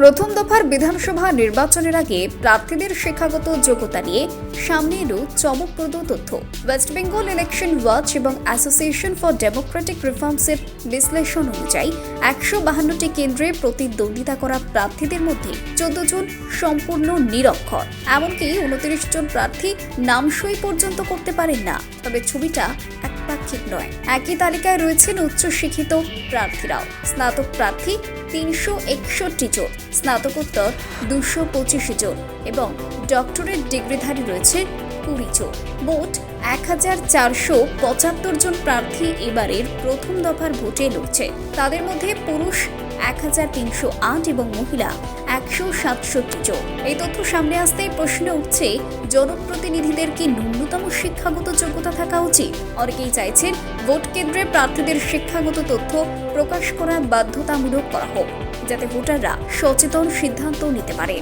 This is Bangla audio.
প্রথম দফার বিধানসভা নির্বাচনের আগে প্রার্থীদের শিক্ষাগত যোগ্যতা নিয়ে সামনে এলো চমকপ্রদ তথ্য। ওয়েস্ট বেঙ্গল ইলেকশন ওয়াচ এবং অ্যাসোসিয়েশন ফর ডেমোক্রেটিক রিফর্মসের বিশ্লেষণ অনুযায়ী ১৫২টি কেন্দ্রে প্রতিদ্বন্দ্বিতা করা প্রার্থীদের মধ্যে ১৪ জন সম্পূর্ণ নিরক্ষর, এমনকি ২৯ জন প্রার্থী নামসই পর্যন্ত করতে পারেন না। তবে ছবিটা একপাক্ষিক নয়। একই তালিকায় রয়েছেন উচ্চশিক্ষিত প্রার্থীরাও। স্নাতক প্রার্থী ৩৬১ জন, স্নাতকোত্তর ২২৫ জন এবং ডক্টরেট ডিগ্রিধারী রয়েছে ২০ জন। মোট ১,৪৭৫ জন প্রার্থী এবারের প্রথম দফার ভোটে লড়ছে। তাদের মধ্যে পুরুষ ১,৩০৮ এবং মহিলা ১৬৭ জন। এই তথ্য সামনে আসতেই প্রশ্ন উঠছে, জনপ্রতিনিধিদের কি ন্যূনতম শিক্ষাগত যোগ্যতা থাকা উচিত? অনেকেই চাইছেন ভোট কেন্দ্রে প্রার্থীদের শিক্ষাগত তথ্য প্রকাশ করা বাধ্যতামূলক করা হোক, যাতে ভোটাররা সচেতন সিদ্ধান্ত নিতে পারে।